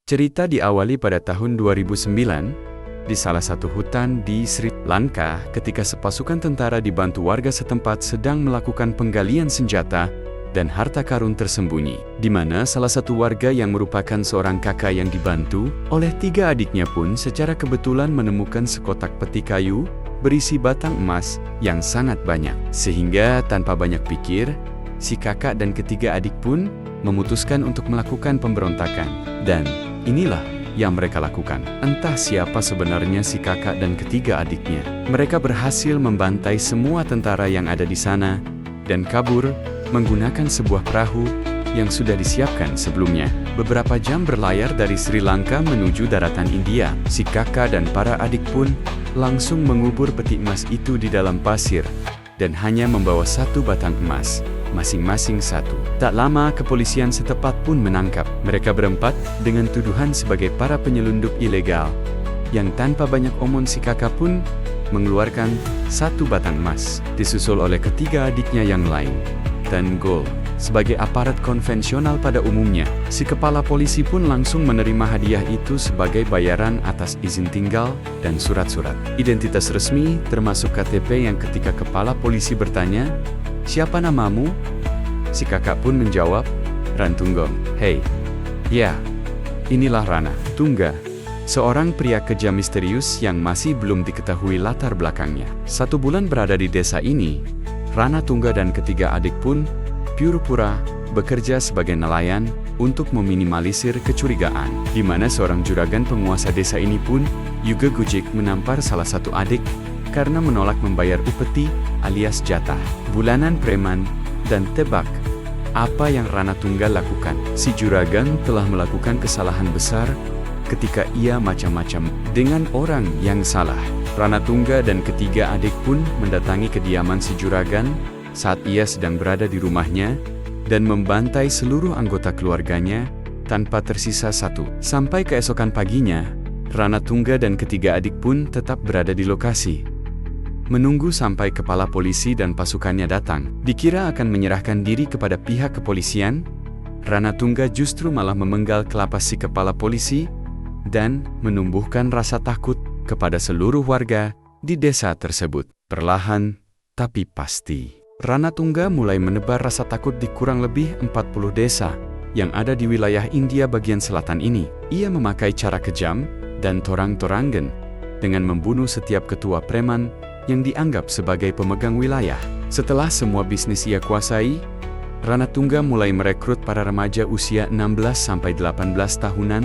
Cerita diawali pada tahun 2009, di salah satu hutan di Sri Lanka ketika sepasukan tentara dibantu warga setempat sedang melakukan penggalian senjata dan harta karun tersembunyi, di mana salah satu warga yang merupakan seorang kakak yang dibantu oleh 3 adiknya pun secara kebetulan menemukan sekotak peti kayu berisi batang emas yang sangat banyak. Sehingga tanpa banyak pikir, si kakak dan ketiga adik pun memutuskan untuk melakukan pemberontakan. Dan inilah yang mereka lakukan. Entah siapa sebenarnya si kakak dan ketiga adiknya. Mereka berhasil membantai semua tentara yang ada di sana dan kabur menggunakan sebuah perahu yang sudah disiapkan sebelumnya. Beberapa jam berlayar dari Sri Lanka menuju daratan India, si kakak dan para adik pun langsung mengubur peti emas itu di dalam pasir dan hanya membawa 1 batang emas, masing-masing 1. Tak lama kepolisian setempat pun menangkap mereka berempat dengan tuduhan sebagai para penyelundup ilegal, yang tanpa banyak omong si kakak pun mengeluarkan 1 batang emas, disusul oleh ketiga adiknya yang lain. Dan gol. Sebagai aparat konvensional pada umumnya, si kepala polisi pun langsung menerima hadiah itu sebagai bayaran atas izin tinggal dan surat-surat identitas resmi termasuk KTP yang ketika kepala polisi bertanya, "Siapa namamu?" Si kakak pun menjawab, "Rantunggong." "Hei, ya, inilah Rana Tungga, seorang pria kejam misterius yang masih belum diketahui latar belakangnya." 1 bulan berada di desa ini, Rana Tungga dan ketiga adik pun pura-pura bekerja sebagai nelayan untuk meminimalisir kecurigaan, di mana seorang juragan penguasa desa ini pun juga gujik menampar salah satu adik karena menolak membayar upeti alias jatah bulanan preman. Dan tebak apa yang Rana Tungga lakukan? Si juragan telah melakukan kesalahan besar ketika ia macam-macam dengan orang yang salah. Rana Tungga dan ketiga adik pun mendatangi kediaman si juragan saat ia sedang berada di rumahnya dan membantai seluruh anggota keluarganya tanpa tersisa 1. Sampai keesokan paginya, Rana Tungga dan ketiga adik pun tetap berada di lokasi, menunggu sampai kepala polisi dan pasukannya datang. Dikira akan menyerahkan diri kepada pihak kepolisian, Rana Tungga justru malah memenggal kelapa si kepala polisi dan menumbuhkan rasa takut kepada seluruh warga di desa tersebut. Perlahan tapi pasti, Rana Tungga mulai menebar rasa takut di kurang lebih 40 desa yang ada di wilayah India bagian selatan ini. Ia memakai cara kejam dan torang-torangan dengan membunuh setiap ketua preman yang dianggap sebagai pemegang wilayah. Setelah semua bisnis ia kuasai, Rana Tungga mulai merekrut para remaja usia 16-18 tahunan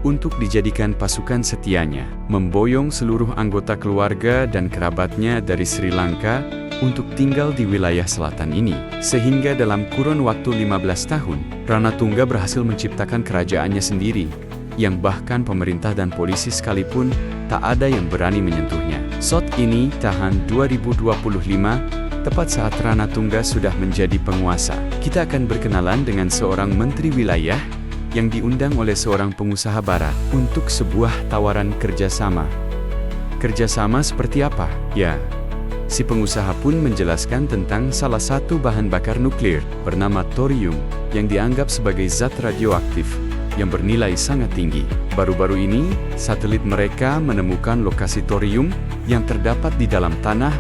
untuk dijadikan pasukan setianya, memboyong seluruh anggota keluarga dan kerabatnya dari Sri Lanka untuk tinggal di wilayah selatan ini. Sehingga dalam kurun waktu 15 tahun, Rana Tungga berhasil menciptakan kerajaannya sendiri, yang bahkan pemerintah dan polisi sekalipun tak ada yang berani menyentuhnya. Saat ini tahun 2025, tepat saat Rana Tungga sudah menjadi penguasa. Kita akan berkenalan dengan seorang menteri wilayah yang diundang oleh seorang pengusaha barat untuk sebuah tawaran kerjasama. Kerjasama seperti apa? Ya, si pengusaha pun menjelaskan tentang salah satu bahan bakar nuklir bernama thorium yang dianggap sebagai zat radioaktif yang bernilai sangat tinggi. Baru-baru ini, satelit mereka menemukan lokasi thorium yang terdapat di dalam tanah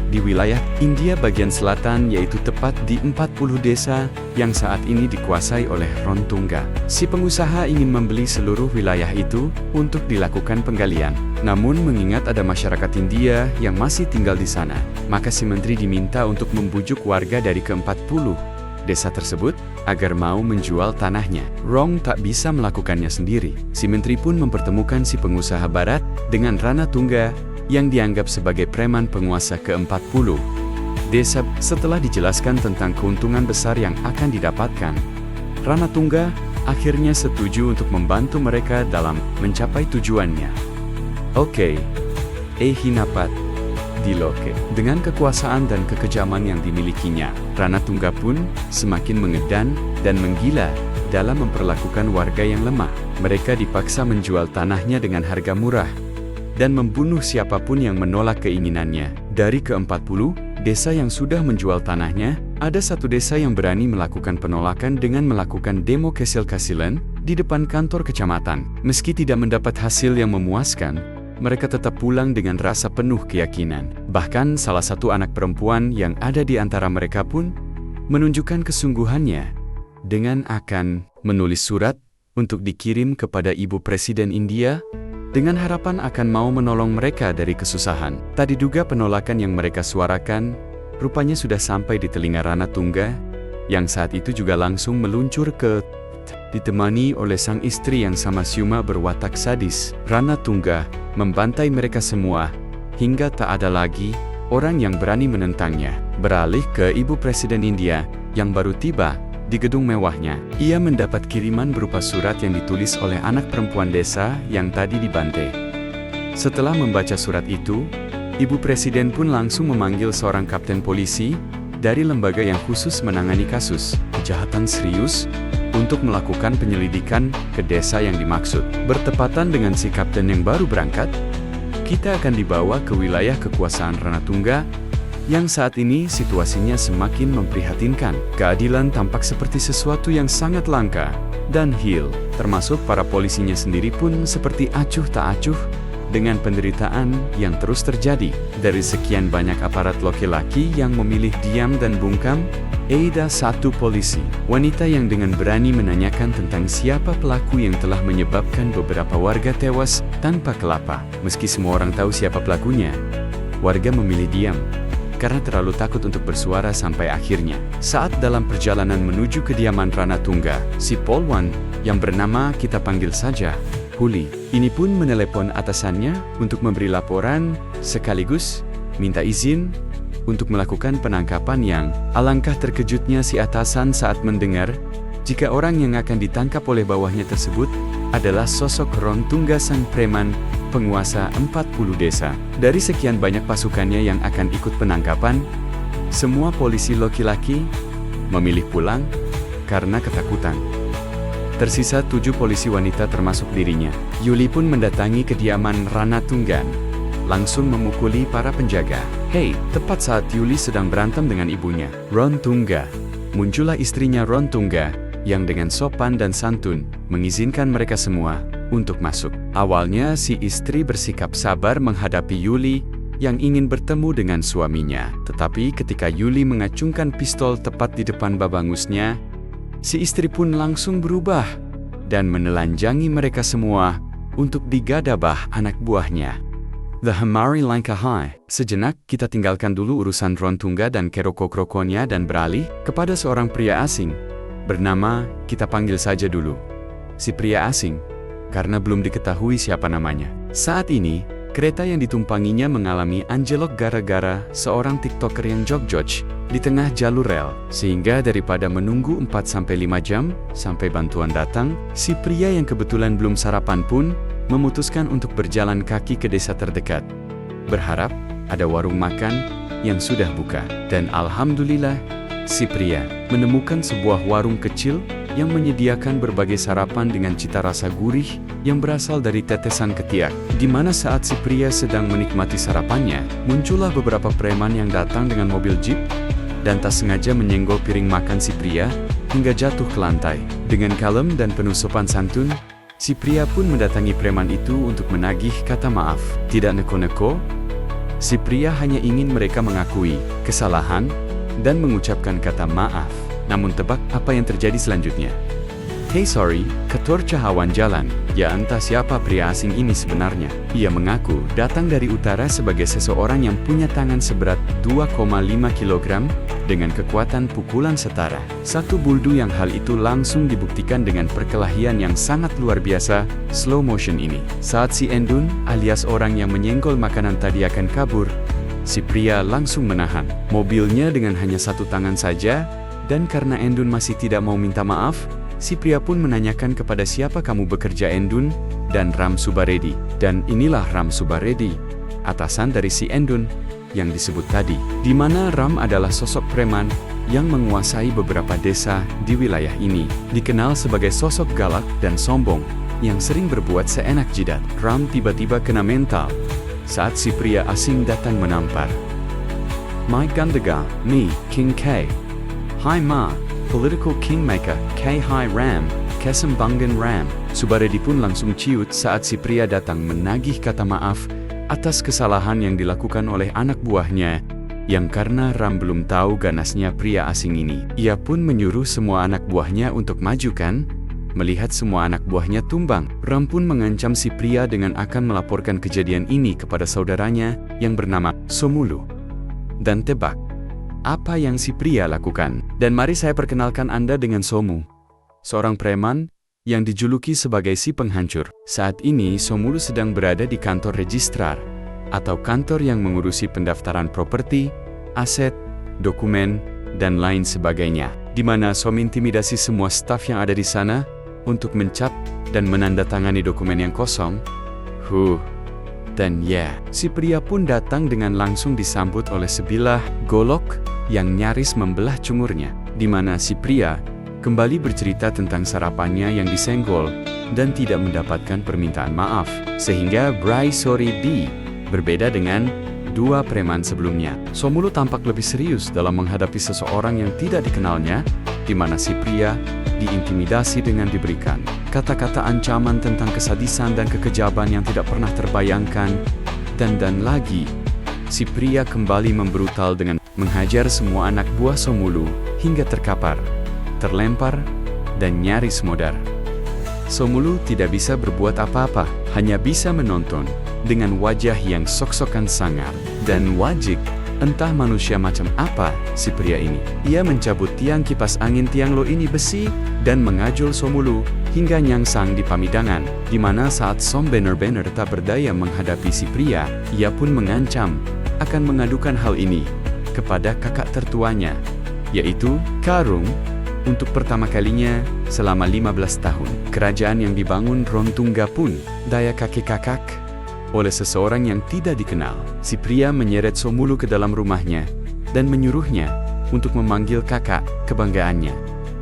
di wilayah India bagian selatan, yaitu tepat di 40 desa yang saat ini dikuasai oleh Rana Tungga. Si pengusaha ingin membeli seluruh wilayah itu untuk dilakukan penggalian. Namun mengingat ada masyarakat India yang masih tinggal di sana, maka si menteri diminta untuk membujuk warga dari ke-40 desa tersebut agar mau menjual tanahnya. Rong tak bisa melakukannya sendiri. Si menteri pun mempertemukan si pengusaha barat dengan Rana Tungga yang dianggap sebagai preman penguasa ke-40 desa. Setelah dijelaskan tentang keuntungan besar yang akan didapatkan, Rana Tungga akhirnya setuju untuk membantu mereka dalam mencapai tujuannya. Oke, hinapat diloke. Dengan kekuasaan dan kekejaman yang dimilikinya, Rana Tungga pun semakin mengedan dan menggila dalam memperlakukan warga yang lemah. Mereka dipaksa menjual tanahnya dengan harga murah dan membunuh siapapun yang menolak keinginannya. Dari ke-40 desa yang sudah menjual tanahnya, ada 1 desa yang berani melakukan penolakan dengan melakukan demo kesel-kasilan di depan kantor kecamatan. Meski tidak mendapat hasil yang memuaskan, mereka tetap pulang dengan rasa penuh keyakinan. Bahkan salah satu anak perempuan yang ada di antara mereka pun menunjukkan kesungguhannya dengan akan menulis surat untuk dikirim kepada Ibu Presiden India dengan harapan akan mau menolong mereka dari kesusahan. Tak diduga penolakan yang mereka suarakan rupanya sudah sampai di telinga Rana Tungga, yang saat itu juga langsung meluncur ditemani oleh sang istri yang sama siuma berwatak sadis. Rana Tungga membantai mereka semua hingga tak ada lagi orang yang berani menentangnya. Beralih ke Ibu Presiden India yang baru tiba di gedung mewahnya, ia mendapat kiriman berupa surat yang ditulis oleh anak perempuan desa yang tadi dibantai. Setelah membaca surat itu, Ibu Presiden pun langsung memanggil seorang kapten polisi dari lembaga yang khusus menangani kasus kejahatan serius untuk melakukan penyelidikan ke desa yang dimaksud. Bertepatan dengan si kapten yang baru berangkat, kita akan dibawa ke wilayah kekuasaan Rana Tungga yang saat ini situasinya semakin memprihatinkan. Keadilan tampak seperti sesuatu yang sangat langka dan hil, termasuk para polisinya sendiri pun seperti acuh tak acuh dengan penderitaan yang terus terjadi. Dari sekian banyak aparat laki-laki yang memilih diam dan bungkam, ada satu polisi wanita yang dengan berani menanyakan tentang siapa pelaku yang telah menyebabkan beberapa warga tewas tanpa kelapa. Meski semua orang tahu siapa pelakunya, warga memilih diam karena terlalu takut untuk bersuara sampai akhirnya. Saat dalam perjalanan menuju kediaman Rana Tungga, si Polwan yang bernama kita panggil saja Huli, ini pun menelepon atasannya untuk memberi laporan sekaligus minta izin untuk melakukan penangkapan yang alangkah terkejutnya si atasan saat mendengar jika orang yang akan ditangkap oleh bawahnya tersebut adalah sosok Ron Tungga sang preman penguasa 40 desa. Dari sekian banyak pasukannya yang akan ikut penangkapan, semua polisi laki-laki memilih pulang karena ketakutan. Tersisa 7 polisi wanita termasuk dirinya. Yuli pun mendatangi kediaman Rana Tungga, langsung memukuli para penjaga. Hei, tepat saat Yuli sedang berantem dengan ibunya, Ron Tungga, muncullah istrinya Ron Tungga yang dengan sopan dan santun mengizinkan mereka semua untuk masuk. Awalnya si istri bersikap sabar menghadapi Yuli yang ingin bertemu dengan suaminya. Tetapi ketika Yuli mengacungkan pistol tepat di depan babangusnya, si istri pun langsung berubah dan menelanjangi mereka semua untuk digadabah anak buahnya. The Hamari Langkahai. Sejenak kita tinggalkan dulu urusan Ron Tungga dan kerokok-krokonya dan beralih kepada seorang pria asing bernama kita panggil saja dulu si pria asing, karena belum diketahui siapa namanya. Saat ini, kereta yang ditumpanginya mengalami anjlok gara-gara seorang TikToker yang jog-jog di tengah jalur rel. Sehingga daripada menunggu 4-5 jam sampai bantuan datang, si pria yang kebetulan belum sarapan pun memutuskan untuk berjalan kaki ke desa terdekat. Berharap ada warung makan yang sudah buka. Dan alhamdulillah, si pria menemukan sebuah warung kecil yang menyediakan berbagai sarapan dengan cita rasa gurih yang berasal dari tetesan ketiak. Di mana saat si pria sedang menikmati sarapannya, muncullah beberapa preman yang datang dengan mobil jeep dan tak sengaja menyenggol piring makan si pria hingga jatuh ke lantai. Dengan kalem dan penuh sopan santun, si pria pun mendatangi preman itu untuk menagih kata maaf. Tidak neko-neko, si pria hanya ingin mereka mengakui kesalahan dan mengucapkan kata maaf. Namun tebak apa yang terjadi selanjutnya? Hey sorry, ketor cahawan jalan. Ya entah siapa pria asing ini sebenarnya. Ia mengaku datang dari utara sebagai seseorang yang punya tangan seberat 2,5 kg dengan kekuatan pukulan setara 1 buldu yang hal itu langsung dibuktikan dengan perkelahian yang sangat luar biasa, slow motion ini. Saat si Endun alias orang yang menyenggol makanan tadi akan kabur, si pria langsung menahan mobilnya dengan hanya 1 tangan saja. Dan karena Endun masih tidak mau minta maaf, si pria pun menanyakan kepada siapa kamu bekerja Endun, dan Ram Subaredi. Dan inilah Ram Subaredi, atasan dari si Endun yang disebut tadi. Di mana Ram adalah sosok preman yang menguasai beberapa desa di wilayah ini. Dikenal sebagai sosok galak dan sombong yang sering berbuat seenak jidat. Ram tiba-tiba kena mental saat si pria asing datang menampar. My Gandaga, me, King K. Hi Ma, political kingmaker, K. Hi Ram, Kesembangan Ram. Subaredi pun langsung ciut saat si pria datang menagih kata maaf atas kesalahan yang dilakukan oleh anak buahnya, yang karena Ram belum tahu ganasnya pria asing ini. Ia pun menyuruh semua anak buahnya untuk majukan. Melihat semua anak buahnya tumbang, Ram pun mengancam si pria dengan akan melaporkan kejadian ini kepada saudaranya yang bernama Somulu. Dan tebak, apa yang si pria lakukan? Dan mari saya perkenalkan Anda dengan Somu, seorang preman yang dijuluki sebagai si penghancur. Saat ini Somulu sedang berada di kantor registrar, atau kantor yang mengurusi pendaftaran properti, aset, dokumen, dan lain sebagainya, di mana Som intimidasi semua staf yang ada di sana untuk mencap dan menandatangani dokumen yang kosong. Dan si pria pun datang dengan langsung disambut oleh sebilah golok yang nyaris membelah cungurnya, di mana si pria kembali bercerita tentang sarapannya yang disenggol dan tidak mendapatkan permintaan maaf, sehingga Bray Sorry D berbeda dengan dua preman sebelumnya. Somulu tampak lebih serius dalam menghadapi seseorang yang tidak dikenalnya, di mana si pria diintimidasi dengan diberikan kata-kata ancaman tentang kesadisan dan kekejaban yang tidak pernah terbayangkan. Dan lagi, si pria kembali membrutal dengan menghajar semua anak buah Somulu hingga terkapar, terlempar, dan nyaris modar. Somulu tidak bisa berbuat apa-apa, hanya bisa menonton dengan wajah yang sok-sokan sangar dan wajik. Entah manusia macam apa si pria ini. Ia mencabut tiang kipas angin tiang lo ini besi dan mengajul Somulu hingga nyangsang di pamidangan, di mana saat Som benar-benar tak berdaya menghadapi si pria, ia pun mengancam akan mengadukan hal ini kepada kakak tertuanya, yaitu Karung. Untuk pertama kalinya selama 15 tahun, kerajaan yang dibangun Rontungga pun daya kakek-kakak oleh seseorang yang tidak dikenal. Si pria menyeret Somulu ke dalam rumahnya dan menyuruhnya untuk memanggil kakak kebanggaannya.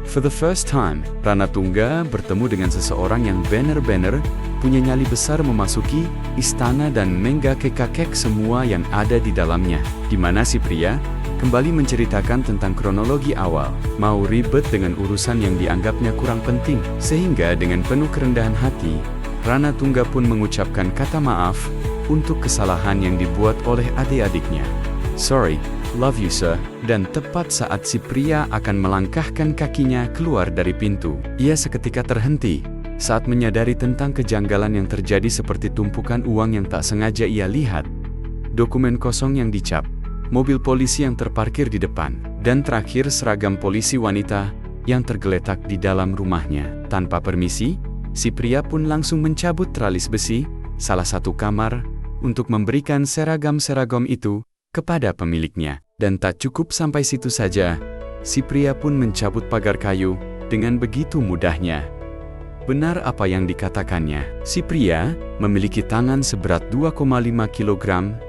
For the first time, Ranatungga bertemu dengan seseorang yang benar-benar punya nyali besar memasuki istana dan menggakek-kakek semua yang ada di dalamnya, di mana si pria kembali menceritakan tentang kronologi awal, mau ribet dengan urusan yang dianggapnya kurang penting, sehingga dengan penuh kerendahan hati, Ranatungga pun mengucapkan kata maaf untuk kesalahan yang dibuat oleh adik-adiknya. Sorry, love you sir. Dan tepat saat si pria akan melangkahkan kakinya keluar dari pintu, ia seketika terhenti saat menyadari tentang kejanggalan yang terjadi, seperti tumpukan uang yang tak sengaja ia lihat, dokumen kosong yang dicap, mobil polisi yang terparkir di depan, dan terakhir seragam polisi wanita yang tergeletak di dalam rumahnya. Tanpa permisi, si pria pun langsung mencabut teralis besi salah satu kamar untuk memberikan seragam-seragam itu kepada pemiliknya. Dan tak cukup sampai situ saja, si pria pun mencabut pagar kayu dengan begitu mudahnya. Benar apa yang dikatakannya, si pria memiliki tangan seberat 2,5 kg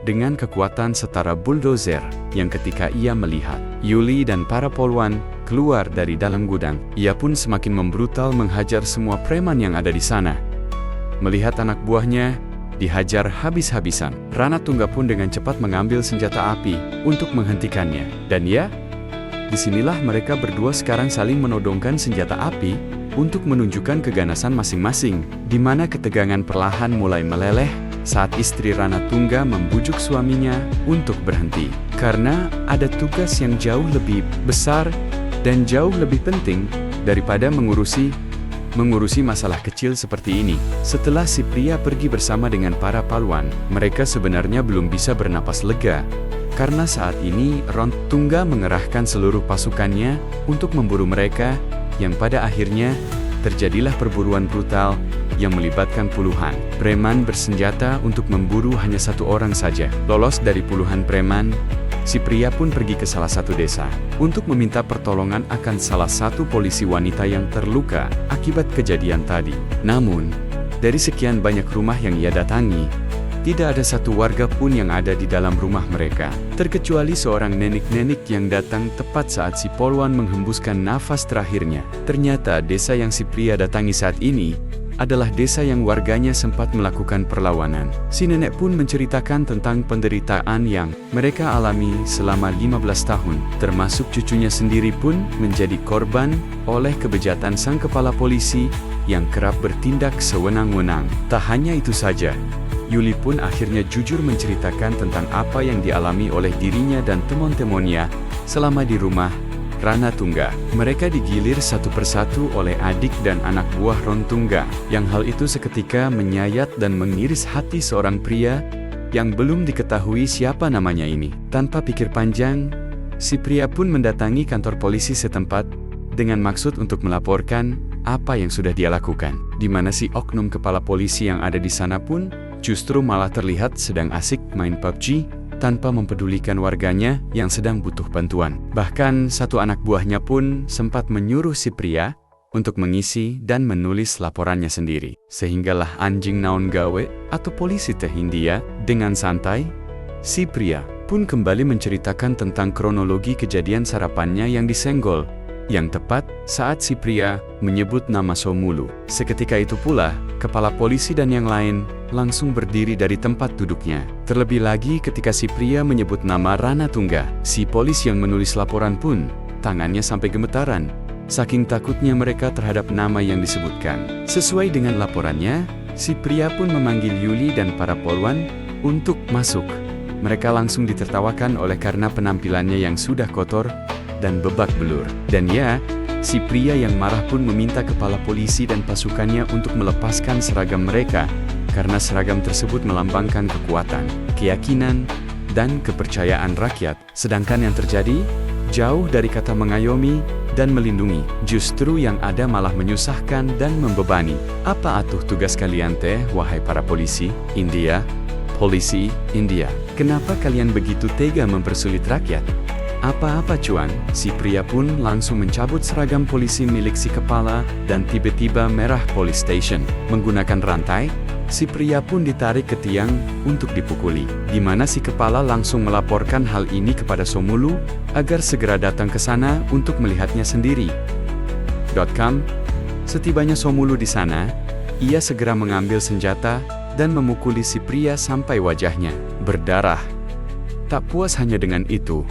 dengan kekuatan setara bulldozer, yang ketika ia melihat Yuli dan para polwan keluar dari dalam gudang, ia pun semakin membrutal menghajar semua preman yang ada di sana. Melihat anak buahnya dihajar habis-habisan, Ranatungga pun dengan cepat mengambil senjata api untuk menghentikannya. Dan disinilah mereka berdua sekarang saling menodongkan senjata api untuk menunjukkan keganasan masing-masing, di mana ketegangan perlahan mulai meleleh saat istri Ranatungga membujuk suaminya untuk berhenti, karena ada tugas yang jauh lebih besar dan jauh lebih penting daripada mengurusi masalah kecil seperti ini. Setelah si pria pergi bersama dengan para pahlawan, mereka sebenarnya belum bisa bernapas lega, karena saat ini Rontungga mengerahkan seluruh pasukannya untuk memburu mereka, yang pada akhirnya terjadilah perburuan brutal yang melibatkan puluhan preman bersenjata untuk memburu hanya satu orang saja. Lolos dari puluhan preman, si pria pun pergi ke salah satu desa untuk meminta pertolongan akan salah satu polisi wanita yang terluka akibat kejadian tadi. Namun, dari sekian banyak rumah yang ia datangi, tidak ada satu warga pun yang ada di dalam rumah mereka, terkecuali seorang nenek-nenek yang datang tepat saat si polwan menghembuskan nafas terakhirnya. Ternyata desa yang si pria datangi saat ini adalah desa yang warganya sempat melakukan perlawanan. Si nenek pun menceritakan tentang penderitaan yang mereka alami selama 15 tahun, termasuk cucunya sendiri pun menjadi korban oleh kebejatan sang kepala polisi yang kerap bertindak sewenang-wenang. Tak hanya itu saja, Yuli pun akhirnya jujur menceritakan tentang apa yang dialami oleh dirinya dan teman-temannya selama di rumah Ranatungga. Mereka digilir satu persatu oleh adik dan anak buah Rontungga, yang hal itu seketika menyayat dan mengiris hati seorang pria yang belum diketahui siapa namanya ini. Tanpa pikir panjang, si pria pun mendatangi kantor polisi setempat dengan maksud untuk melaporkan apa yang sudah dia lakukan. Di mana si oknum kepala polisi yang ada di sana pun justru malah terlihat sedang asik main PUBG tanpa mempedulikan warganya yang sedang butuh bantuan. Bahkan satu anak buahnya pun sempat menyuruh si pria untuk mengisi dan menulis laporannya sendiri. Sehinggalah anjing naon gawe atau polisi teh India dengan santai, si pria pun kembali menceritakan tentang kronologi kejadian sarapannya yang disenggol, yang tepat saat si pria menyebut nama Somulu. Seketika itu pula, kepala polisi dan yang lain langsung berdiri dari tempat duduknya. Terlebih lagi ketika si pria menyebut nama Ranatungga, si polisi yang menulis laporan pun tangannya sampai gemetaran, saking takutnya mereka terhadap nama yang disebutkan. Sesuai dengan laporannya, si pria pun memanggil Yuli dan para polwan untuk masuk. Mereka langsung ditertawakan oleh karena penampilannya yang sudah kotor dan bebak belur. Dan ya, si pria yang marah pun meminta kepala polisi dan pasukannya untuk melepaskan seragam mereka, karena seragam tersebut melambangkan kekuatan, keyakinan, dan kepercayaan rakyat. Sedangkan yang terjadi, jauh dari kata mengayomi dan melindungi, justru yang ada malah menyusahkan dan membebani. Apa atuh tugas kalian teh, wahai para polisi India? Polisi India, kenapa kalian begitu tega mempersulit rakyat? Apa-apa cuan, si pria pun langsung mencabut seragam polisi milik si kepala dan tiba-tiba merah police station. Menggunakan rantai, si pria pun ditarik ke tiang untuk dipukuli, di mana si kepala langsung melaporkan hal ini kepada Somulu agar segera datang ke sana untuk melihatnya sendiri. Setibanya Somulu di sana, ia segera mengambil senjata dan memukuli si pria sampai wajahnya berdarah. Tak puas hanya dengan itu,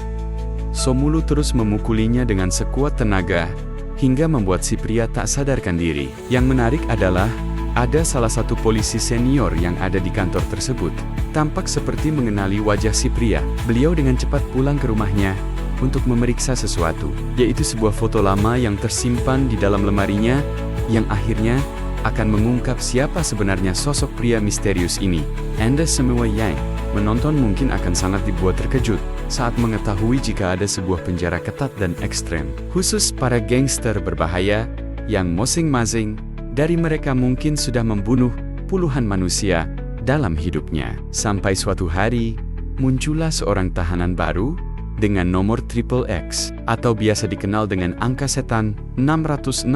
Somulu terus memukulinya dengan sekuat tenaga, hingga membuat si pria tak sadarkan diri. Yang menarik adalah, ada salah satu polisi senior yang ada di kantor tersebut, tampak seperti mengenali wajah si pria. Beliau dengan cepat pulang ke rumahnya untuk memeriksa sesuatu, yaitu sebuah foto lama yang tersimpan di dalam lemarinya, yang akhirnya akan mengungkap siapa sebenarnya sosok pria misterius ini. Anda semua yang menonton mungkin akan sangat dibuat terkejut saat mengetahui jika ada sebuah penjara ketat dan ekstrem, khusus para gangster berbahaya, yang masing-masing dari mereka mungkin sudah membunuh puluhan manusia dalam hidupnya. Sampai suatu hari, muncullah seorang tahanan baru dengan nomor XXX, atau biasa dikenal dengan angka setan 666,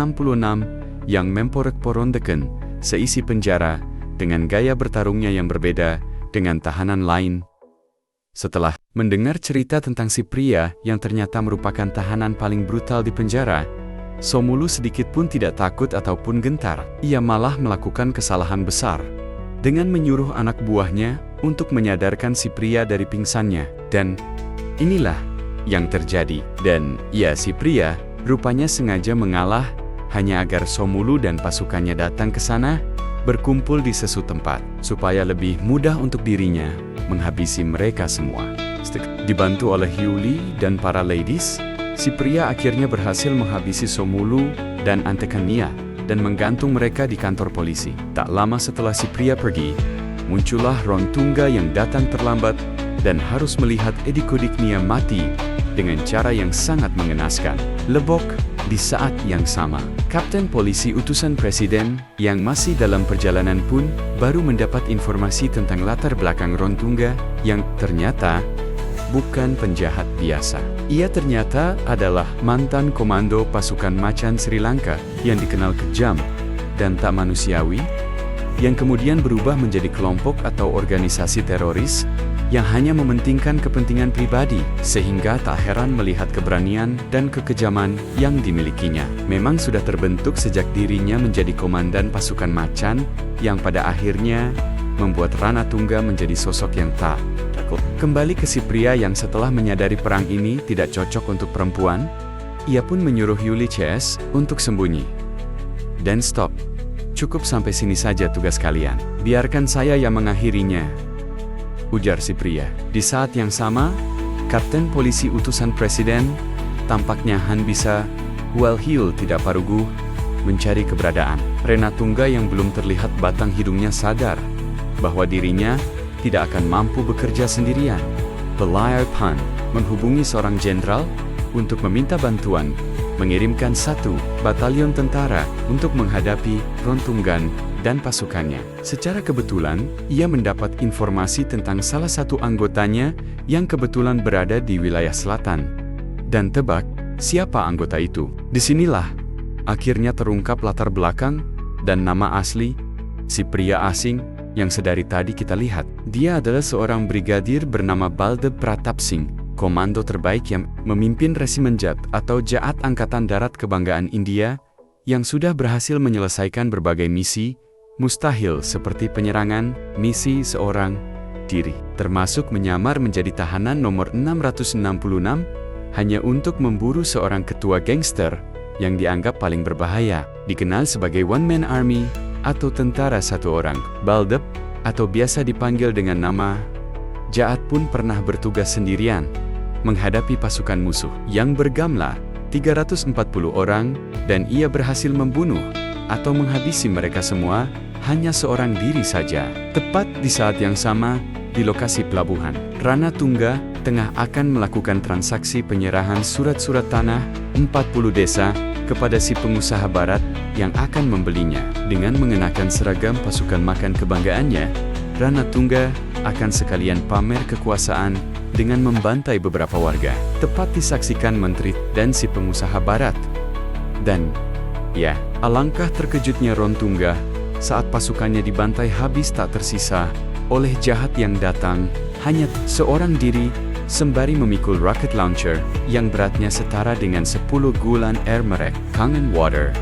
yang memporek-porondeken seisi penjara dengan gaya bertarungnya yang berbeda dengan tahanan lain. Setelah mendengar cerita tentang si pria yang ternyata merupakan tahanan paling brutal di penjara, Somulu sedikit pun tidak takut ataupun gentar. Ia malah melakukan kesalahan besar dengan menyuruh anak buahnya untuk menyadarkan si pria dari pingsannya. Dan inilah yang terjadi. Dan ya, si pria rupanya sengaja mengalah hanya agar Somulu dan pasukannya datang ke sana, berkumpul di sesu tempat, supaya lebih mudah untuk dirinya menghabisi mereka semua. Dibantu oleh Yuli dan para ladies, si pria akhirnya berhasil menghabisi Somulu dan Antekania dan menggantung mereka di kantor polisi. Tak lama setelah si pria pergi, muncullah Rontungga yang datang terlambat dan harus melihat Edikodiknia mati dengan cara yang sangat mengenaskan. Lebok, di saat yang sama, Kapten Polisi utusan Presiden yang masih dalam perjalanan pun baru mendapat informasi tentang latar belakang Rontungga yang ternyata bukan penjahat biasa. Ia ternyata adalah mantan komando pasukan macan Sri Lanka yang dikenal kejam dan tak manusiawi, yang kemudian berubah menjadi kelompok atau organisasi teroris yang hanya mementingkan kepentingan pribadi, sehingga tak heran melihat keberanian dan kekejaman yang dimilikinya. Memang sudah terbentuk sejak dirinya menjadi komandan pasukan macan, yang pada akhirnya membuat Rana Tungga menjadi sosok yang tak takut. Kembali ke si pria yang setelah menyadari perang ini tidak cocok untuk perempuan, ia pun menyuruh Ulysses untuk sembunyi. Dan stop. Cukup sampai sini saja tugas kalian. Biarkan saya yang mengakhirinya, ujar si pria. Di saat yang sama, Kapten Polisi utusan Presiden, tampaknya Han bisa, Hiul tidak paruguh, mencari keberadaan. Rana Tungga yang belum terlihat batang hidungnya sadar bahwa dirinya tidak akan mampu bekerja sendirian. Belayar Pan menghubungi seorang jenderal untuk meminta bantuan, mengirimkan 1 batalion tentara untuk menghadapi Rontunggan dan pasukannya. Secara kebetulan, ia mendapat informasi tentang salah satu anggotanya yang kebetulan berada di wilayah selatan. Dan tebak, siapa anggota itu? Disinilah akhirnya terungkap latar belakang dan nama asli si pria asing yang sedari tadi kita lihat. Dia adalah seorang brigadir bernama Baldeb Pratap Singh, komando terbaik yang memimpin resimen Jat atau Jaat Angkatan Darat Kebanggaan India, yang sudah berhasil menyelesaikan berbagai misi mustahil seperti penyerangan, misi seorang diri, termasuk menyamar menjadi tahanan nomor 666 hanya untuk memburu seorang ketua gangster yang dianggap paling berbahaya, dikenal sebagai One Man Army atau tentara satu orang. Baldeb, atau biasa dipanggil dengan nama Jaat, pun pernah bertugas sendirian menghadapi pasukan musuh yang berjumlah 340 orang, dan ia berhasil membunuh atau menghabisi mereka semua hanya seorang diri saja. Tepat di saat yang sama, di lokasi pelabuhan, Rana Tungga tengah akan melakukan transaksi penyerahan surat-surat tanah 40 desa kepada si pengusaha barat yang akan membelinya. Dengan mengenakan seragam pasukan makan kebanggaannya, Rana Tungga akan sekalian pamer kekuasaan dengan membantai beberapa warga. Tepat disaksikan menteri dan si pengusaha barat. Dan, ya, alangkah terkejutnya Rontungga saat pasukannya dibantai habis tak tersisa oleh Jahat yang datang hanya seorang diri, sembari memikul rocket launcher yang beratnya setara dengan 10 gulan air merek Kangen Water.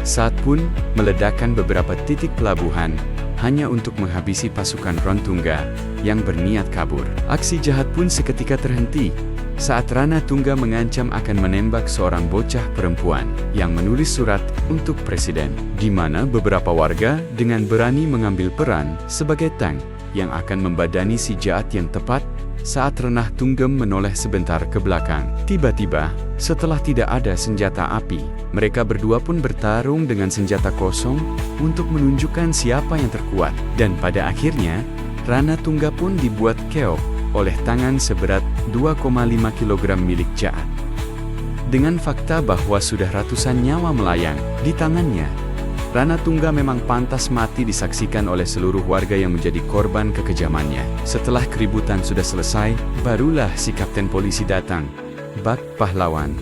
Saat pun meledakkan beberapa titik pelabuhan hanya untuk menghabisi pasukan Rontungga yang berniat kabur. Aksi jahat pun seketika terhenti saat Rana Tungga mengancam akan menembak seorang bocah perempuan yang menulis surat untuk presiden, di mana beberapa warga dengan berani mengambil peran sebagai tank yang akan membadani si jahat yang tepat saat Rana Tungga menoleh sebentar ke belakang. Tiba-tiba, setelah tidak ada senjata api, mereka berdua pun bertarung dengan senjata kosong untuk menunjukkan siapa yang terkuat. Dan pada akhirnya, Rana Tungga pun dibuat keok oleh tangan seberat 2,5 kg milik Jaat. Dengan fakta bahwa sudah ratusan nyawa melayang di tangannya, Rana Tungga memang pantas mati disaksikan oleh seluruh warga yang menjadi korban kekejamannya. Setelah keributan sudah selesai, barulah si kapten polisi datang, bak pahlawan.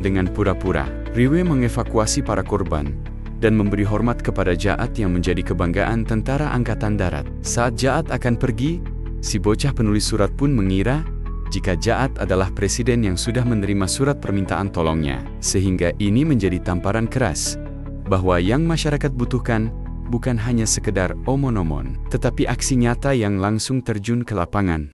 Dengan pura-pura, Riwe mengevakuasi para korban dan memberi hormat kepada Jaat yang menjadi kebanggaan tentara angkatan darat. Saat Jaat akan pergi, si bocah penulis surat pun mengira jika Jaat adalah presiden yang sudah menerima surat permintaan tolongnya, sehingga ini menjadi tamparan keras bahwa yang masyarakat butuhkan bukan hanya sekedar omon-omon, tetapi aksi nyata yang langsung terjun ke lapangan.